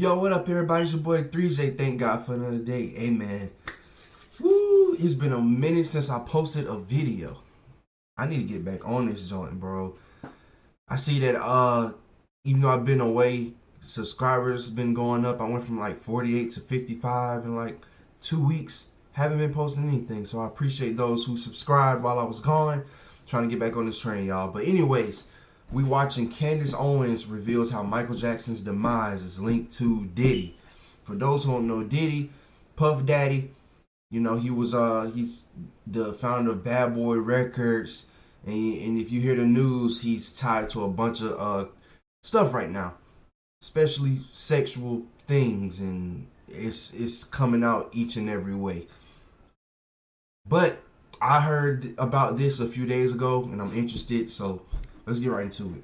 Yo, what up, everybody? It's your boy 3J. Thank God for another day. Amen. Woo! It's been a minute since I posted a video. I need to get back on this joint, bro. I see that even though I've been away, subscribers been going up. I went from like 48 to 55 in like 2 weeks. Haven't been posting anything, so I appreciate those who subscribed while I was gone. Trying to get back on this train, y'all. But anyways, we watching Candace Owens reveals how Michael Jackson's demise is linked to Diddy. For those who don't know Diddy, Puff Daddy, you know, he's the founder of Bad Boy Records, and if you hear the news, he's tied to a bunch of stuff right now, especially sexual things, and it's coming out each and every way. But I heard about this a few days ago, and I'm interested, so let's get right into it.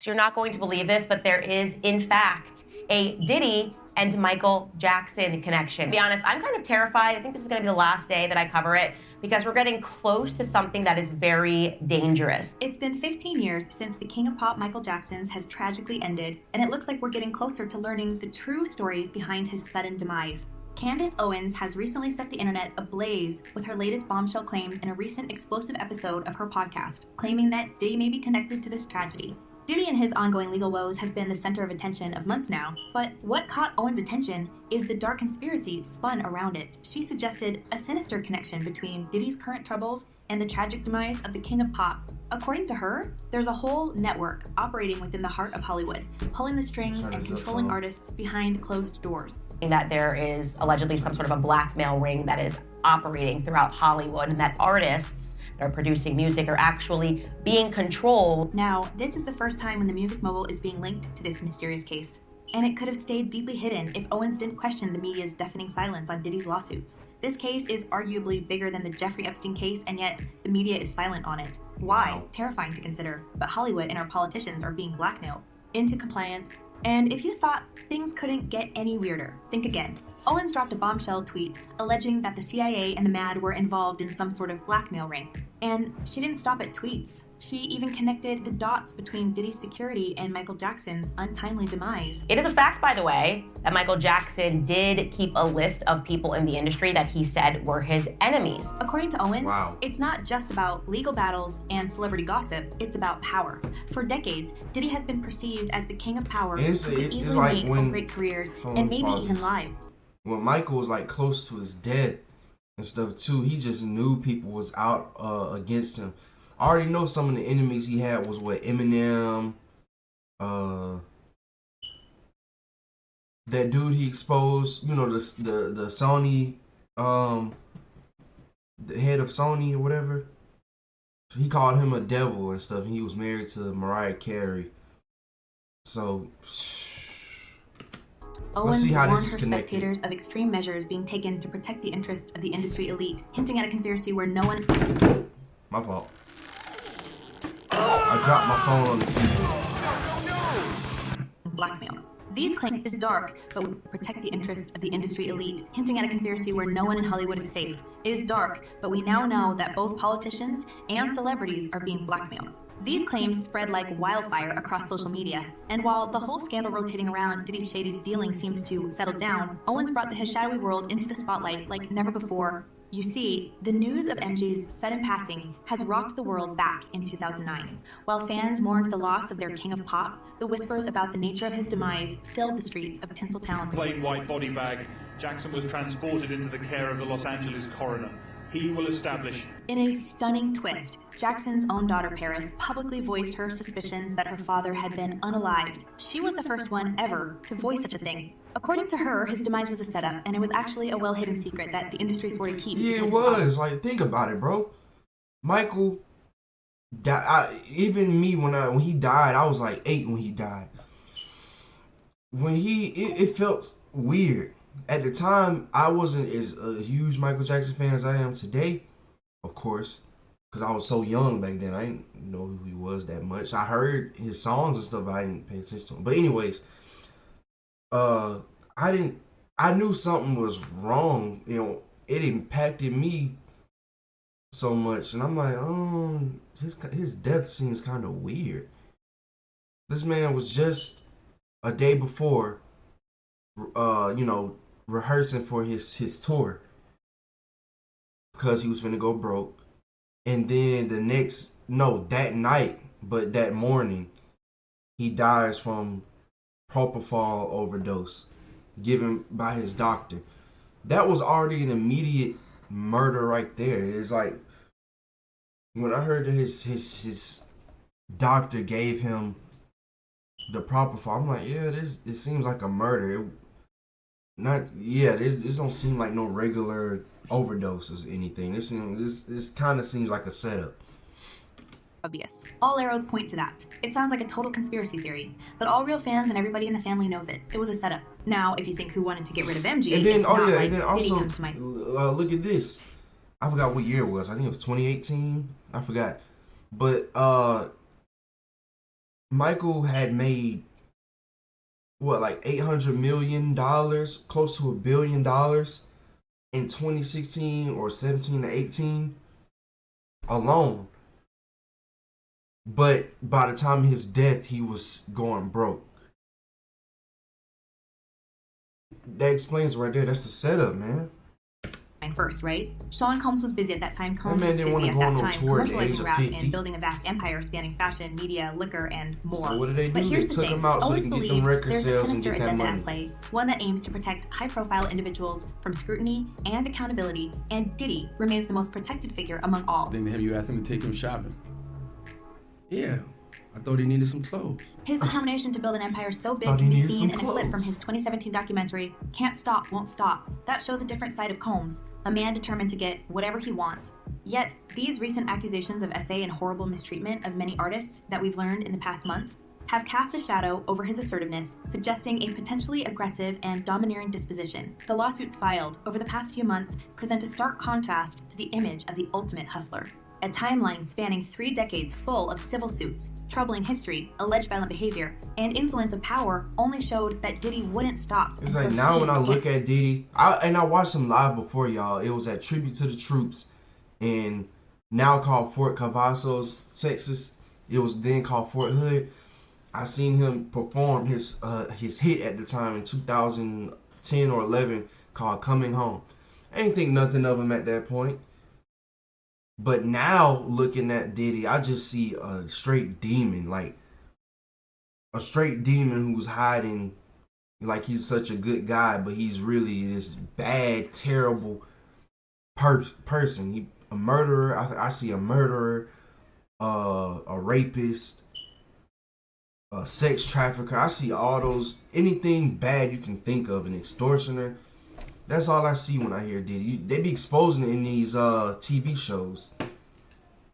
So you're not going to believe this, but there is, in fact, a Diddy and Michael Jackson connection. To be honest, I'm kind of terrified. I think this is going to be the last day that I cover it because we're getting close to something that is very dangerous. It's been 15 years since the King of Pop, Michael Jackson's, has tragically ended, and it looks like we're getting closer to learning the true story behind his sudden demise. Candace Owens has recently set the internet ablaze with her latest bombshell claims in a recent explosive episode of her podcast, claiming that Diddy may be connected to this tragedy. Diddy and his ongoing legal woes has been the center of attention of months now, but what caught Owens' attention is the dark conspiracy spun around it. She suggested a sinister connection between Diddy's current troubles and the tragic demise of the King of Pop. According to her, there's a whole network operating within the heart of Hollywood, pulling the strings and controlling artists behind closed doors. That there is allegedly some sort of a blackmail ring that is operating throughout Hollywood, and that artists that are producing music are actually being controlled. Now, this is the first time when the music mogul is being linked to this mysterious case. And it could have stayed deeply hidden if Owens didn't question the media's deafening silence on Diddy's lawsuits. This case is arguably bigger than the Jeffrey Epstein case, and yet the media is silent on it. Why? Wow. Terrifying to consider. But Hollywood and our politicians are being blackmailed into compliance. And if you thought things couldn't get any weirder, think again. Owens dropped a bombshell tweet alleging that the CIA and the MAD were involved in some sort of blackmail ring. And she didn't stop at tweets. She even connected the dots between Diddy's security and Michael Jackson's untimely demise. It is a fact, by the way, that Michael Jackson did keep a list of people in the industry that he said were his enemies. According to Owens, Wow. It's not just about legal battles and celebrity gossip, it's about power. For decades, Diddy has been perceived as the king of power who could easily like make or break careers and maybe even live. When Michael was like close to his death and stuff too, he just knew people was out against him. I already know some of the enemies he had was what Eminem, that dude he exposed, you know, the Sony, the head of Sony or whatever. He called him a devil and stuff, and he was married to Mariah Carey. So Owens see how warned this is her connected. spectators of extreme measures being taken to protect the interests of the industry elite, hinting at a conspiracy where no one... My fault. I dropped my phone on the keyboard. blackmail. These claims is dark, but would protect the interests of the industry elite, hinting at a conspiracy where no one in Hollywood is safe. It is dark, but we now know that both politicians and celebrities are being blackmailed. These claims spread like wildfire across social media, and while the whole scandal rotating around Diddy Shady's dealing seemed to settle down, Owens brought his shadowy world into the spotlight like never before. You see, the news of MJ's sudden passing has rocked the world back in 2009. While fans mourned the loss of their king of pop, the whispers about the nature of his demise filled the streets of Tinseltown. Plain white body bag, Jackson was transported into the care of the Los Angeles coroner. He will establish. In a stunning twist, Jackson's own daughter Paris publicly voiced her suspicions that her father had been unalived. She was the first one ever to voice such a thing. According to her, his demise was a setup, and it was actually a well-hidden secret that the industry swore to keep. Yeah, it because was. Like, think about it, bro. Michael died. Even me, when he died, I was like 8 when he died. It felt weird. At the time, I wasn't as a huge Michael Jackson fan as I am today, of course, because I was so young back then. I didn't know who he was that much. I heard his songs and stuff, but I didn't pay attention to him. But anyways, I knew something was wrong. You know, it impacted me so much, and I'm like, his death seems kind of weird. This man was just a day before rehearsing for his tour because he was finna go broke. And then that night, but that morning, he dies from propofol overdose given by his doctor. That was already an immediate murder right there. It's like when I heard that his doctor gave him the propofol, I'm like, yeah, this seems like a murder. This don't seem like no regular overdose or anything. This kind of seems like a setup. Obvious. All arrows point to that. It sounds like a total conspiracy theory, but all real fans and everybody in the family knows it. It was a setup. Now, if you think who wanted to get rid of MG, And then, it's not like and then also, Diddy comes to mind. Look at this. I forgot what year it was. I think it was 2018. I forgot. But Michael had made what, like $800 million, close to $1 billion in 2016 or 17 to 18 alone. But by the time of his death, he was going broke. That explains right there. That's the setup, man. First, right? Sean Combs was busy at that time. That man didn't want to go on no tour at the age commercializing of rap 50. and building a vast empire spanning fashion, media, liquor, and more. So what did they do? But here's They the took thing. him out so they Owens can get them believes record there's a sales and sinister get that agenda money. at play, one that aims to protect high-profile individuals from scrutiny and accountability, and Diddy remains the most protected figure among all. Then have you asked him to take him shopping? Yeah, I thought he needed some clothes. His determination to build an empire so big Thought he can be needed seen some in a clip from clothes. his 2017 documentary, Can't Stop, Won't Stop. That shows a different side of Combs, a man determined to get whatever he wants. Yet, these recent accusations of SA and horrible mistreatment of many artists that we've learned in the past months have cast a shadow over his assertiveness, suggesting a potentially aggressive and domineering disposition. The lawsuits filed over the past few months present a stark contrast to the image of the ultimate hustler. A timeline spanning 3 decades full of civil suits, troubling history, alleged violent behavior, and influence of power only showed that Diddy wouldn't stop. It's like now when I look at Diddy, I watched him live before, y'all. It was at Tribute to the Troops in now called Fort Cavazos, Texas. It was then called Fort Hood. I seen him perform his hit at the time in 2010 or 11 called Coming Home. I ain't think nothing of him at that point. But now looking at Diddy, I just see a straight demon, like a straight demon who's hiding, like he's such a good guy, but he's really this bad, terrible person. He a murderer. I see a murderer, a rapist, a sex trafficker. I see all those, anything bad you can think of, an extortioner. That's all I see when I hear Diddy. They be exposing it in these TV shows.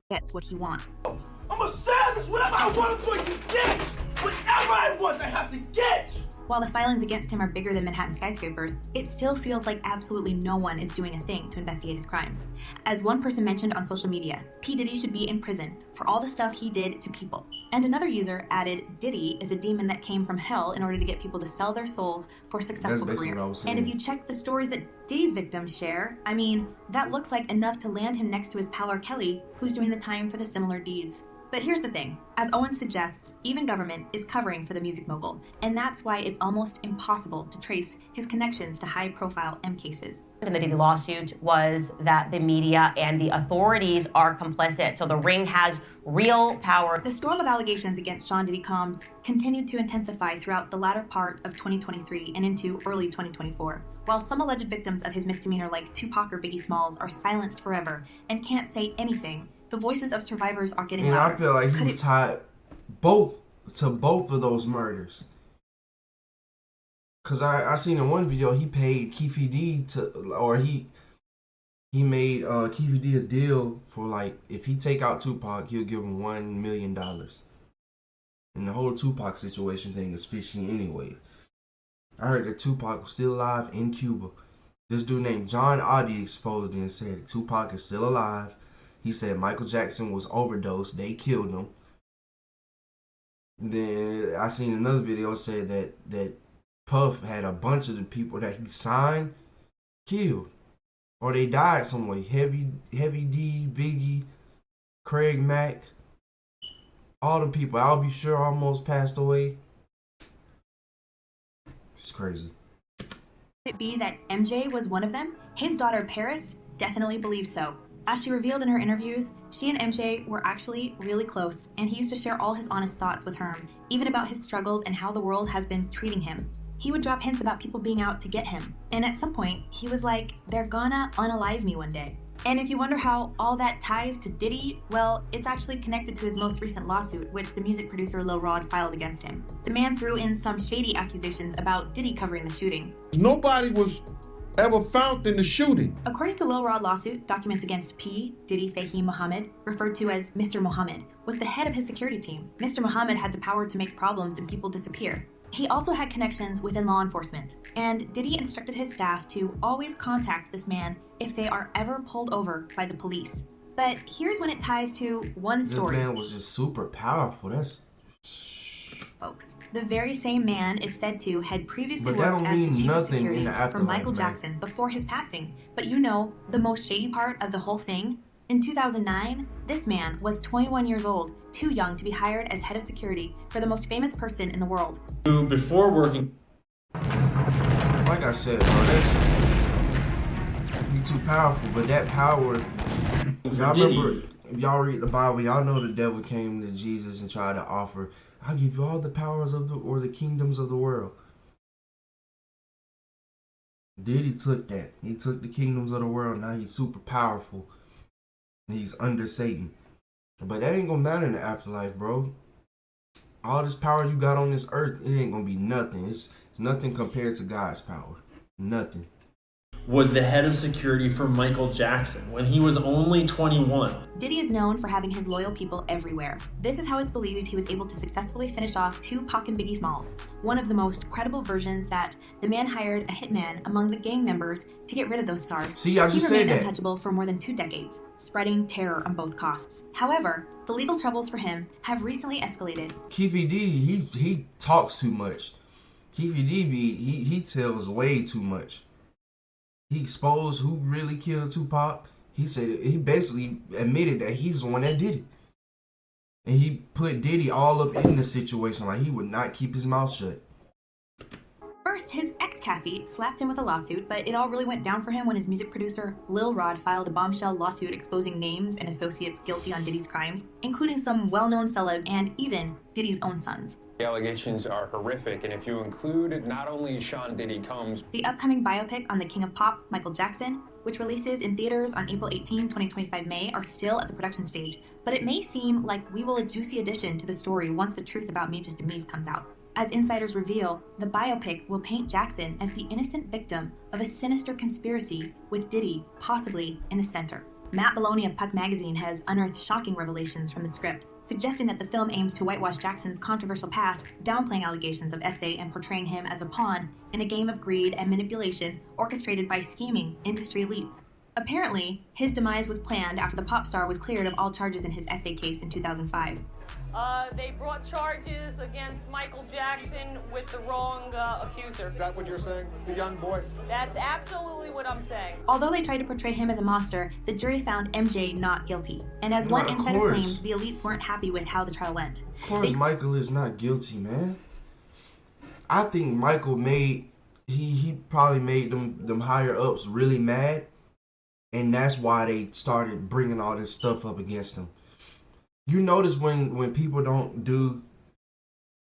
Gets what he wants. I'm a savage. Whatever I want, I'm going to get. Whatever I want, I have to get. While the filings against him are bigger than Manhattan skyscrapers, it still feels like absolutely no one is doing a thing to investigate his crimes. As one person mentioned on social media, P. Diddy should be in prison for all the stuff he did to people. And another user added, Diddy is a demon that came from hell in order to get people to sell their souls for a successful That's career. what I was saying. And if you check the stories that Diddy's victims share, I mean, that looks like enough to land him next to his pal R. Kelly, who's doing the time for the similar deeds. But here's the thing. As Owen suggests, even government is covering for the music mogul, and that's why it's almost impossible to trace his connections to high-profile M cases. In the Diddy lawsuit was that the media and the authorities are complicit. So the ring has real power. The storm of allegations against Sean Diddy Combs continued to intensify throughout the latter part of 2023 and into early 2024. While some alleged victims of his misdemeanor like Tupac or Biggie Smalls are silenced forever and can't say anything, the voices of survivors are getting louder. I feel like he was tied both of those murders. Cause I seen in one video he paid Keefe D he made Keefe D a deal for, like, if he take out Tupac, he'll give him $1 million. And the whole Tupac situation thing is fishy anyway. I heard that Tupac was still alive in Cuba. This dude named John Audie exposed it and said that Tupac is still alive. He said Michael Jackson was overdosed. They killed him. Then I seen another video said that Puff had a bunch of the people that he signed killed, or they died some way. Heavy D, Biggie, Craig Mack, all the people. I'll Be Sure almost passed away. It's crazy. Could it be that MJ was one of them? His daughter Paris definitely believes so. As she revealed in her interviews, she and MJ were actually really close, and he used to share all his honest thoughts with her, even about his struggles and how the world has been treating him. He would drop hints about people being out to get him, and at some point, he was like, they're gonna unalive me one day. And if you wonder how all that ties to Diddy, well, it's actually connected to his most recent lawsuit, which the music producer Lil Rod filed against him. The man threw in some shady accusations about Diddy covering the shooting. Nobody was ever found in the shooting. According to Lil Rod lawsuit, documents against P. Diddy Fahim Muhammad, referred to as Mr. Muhammad, was the head of his security team. Mr. Muhammad had the power to make problems and people disappear. He also had connections within law enforcement, and Diddy instructed his staff to always contact this man if they are ever pulled over by the police. But here's when it ties to one story. This man was just super powerful. That's... Folks, the very same man is said to had previously But that worked don't as the mean chief of nothing in security the for afterlife, Michael man. Jackson before his passing. But you know, the most shady part of the whole thing? In 2009, this man was 21 years old, too young to be hired as head of security for the most famous person in the world. Before working. Like I said, bro, that's... Be too powerful, but that power... Y'all remember, if y'all read the Bible, y'all know the devil came to Jesus and tried to offer, I'll give you all the powers of the kingdoms of the world. Diddy took that. He took the kingdoms of the world. Now he's super powerful. He's under Satan. But that ain't gonna matter in the afterlife, bro. All this power you got on this earth, it ain't gonna be nothing. It's nothing compared to God's power. Nothing. Was the head of security for Michael Jackson when he was only 21. Diddy is known for having his loyal people everywhere. This is how it's believed he was able to successfully finish off 2 Pac and Biggie Smalls, one of the most credible versions that the man hired a hitman among the gang members to get rid of those stars. See, I just he remained said that. untouchable for more than 2 decades, spreading terror on both costs. However, the legal troubles for him have recently escalated. Keefy D, he talks too much. Keefy D, he tells way too much. He exposed who really killed Tupac. He said he basically admitted that he's the one that did it. And he put Diddy all up in the situation, like he would not keep his mouth shut. First, his ex-Cassie slapped him with a lawsuit, but it all really went down for him when his music producer, Lil Rod, filed a bombshell lawsuit exposing names and associates guilty on Diddy's crimes, including some well-known celeb and even Diddy's own sons. The allegations are horrific, and if you include not only Sean Diddy Combs, the upcoming biopic on the King of Pop, Michael Jackson, which releases in theaters on April 18, 2025 May, are still at the production stage, but it may seem like we will a juicy addition to the story once the truth about Major's Demise comes out. As insiders reveal, the biopic will paint Jackson as the innocent victim of a sinister conspiracy with Diddy possibly in the center. Matt Maloney of Puck Magazine has unearthed shocking revelations from the script, suggesting that the film aims to whitewash Jackson's controversial past, downplaying allegations of SA and portraying him as a pawn in a game of greed and manipulation orchestrated by scheming industry elites. Apparently, his demise was planned after the pop star was cleared of all charges in his SA case in 2005. They brought charges against Michael Jackson with the wrong accuser. Is that what you're saying? The young boy? That's absolutely what I'm saying. Although they tried to portray him as a monster, the jury found MJ not guilty. And as one insider claimed, the elites weren't happy with how the trial went. Of course, Michael is not guilty, man. I think Michael he probably made them higher ups really mad. And that's why they started bringing all this stuff up against him. You notice when people don't do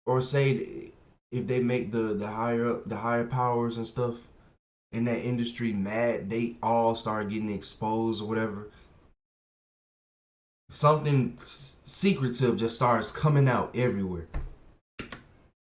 or say if they make the higher powers and stuff in that industry mad, they all start getting exposed or whatever. Something secretive just starts coming out everywhere.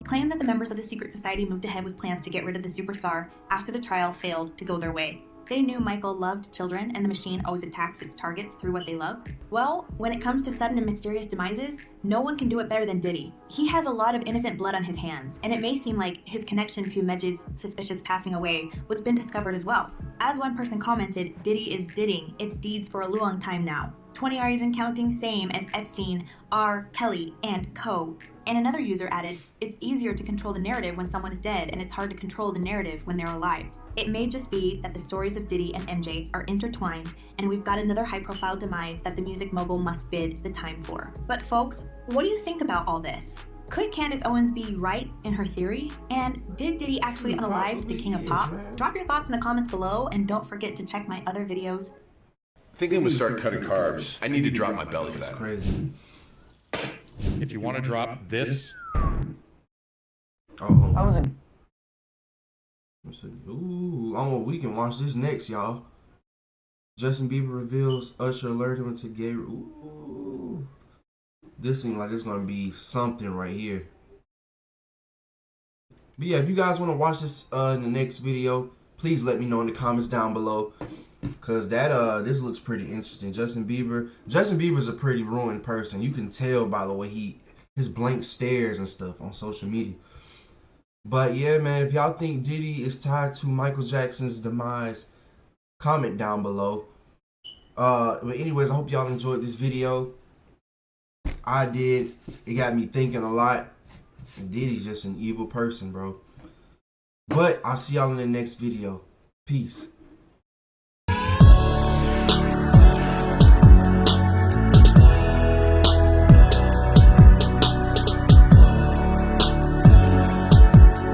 Claimed that the members of the secret society moved ahead with plans to get rid of the superstar after the trial failed to go their way. They knew Michael loved children and the machine always attacks its targets through what they love. Well, when it comes to sudden and mysterious demises, no one can do it better than Diddy. He has a lot of innocent blood on his hands, and it may seem like his connection to Medj's suspicious passing away was been discovered as well. As one person commented, Diddy is didding its deeds for a long time now. 20 R's and counting, same as Epstein, R. Kelly, and co. And another user added, it's easier to control the narrative when someone is dead, and it's hard to control the narrative when they're alive. It may just be that the stories of Diddy and MJ are intertwined, and we've got another high-profile demise that the music mogul must bid the time for. But folks, what do you think about all this? Could Candace Owens be right in her theory? And did Diddy actually unalive the King of Pop? Drop your thoughts in the comments below, and don't forget to check my other videos. Thinking to start cutting carbs. I need to drop my belly fat. Crazy. If you want to drop this. Oh. I wasn't. Ooh, we can watch this next, y'all. Justin Bieber reveals Usher alerted him to gay. Ooh. This seems like it's gonna be something right here. But yeah, if you guys want to watch this in the next video, please let me know in the comments down below. Cause this looks pretty interesting. Justin Bieber's a pretty ruined person. You can tell by the way his blank stares and stuff on social media. But yeah, man, if y'all think Diddy is tied to Michael Jackson's demise, comment down below. But anyways, I hope y'all enjoyed this video. I did. It got me thinking a lot. And Diddy's just an evil person, bro. But I'll see y'all in the next video. Peace.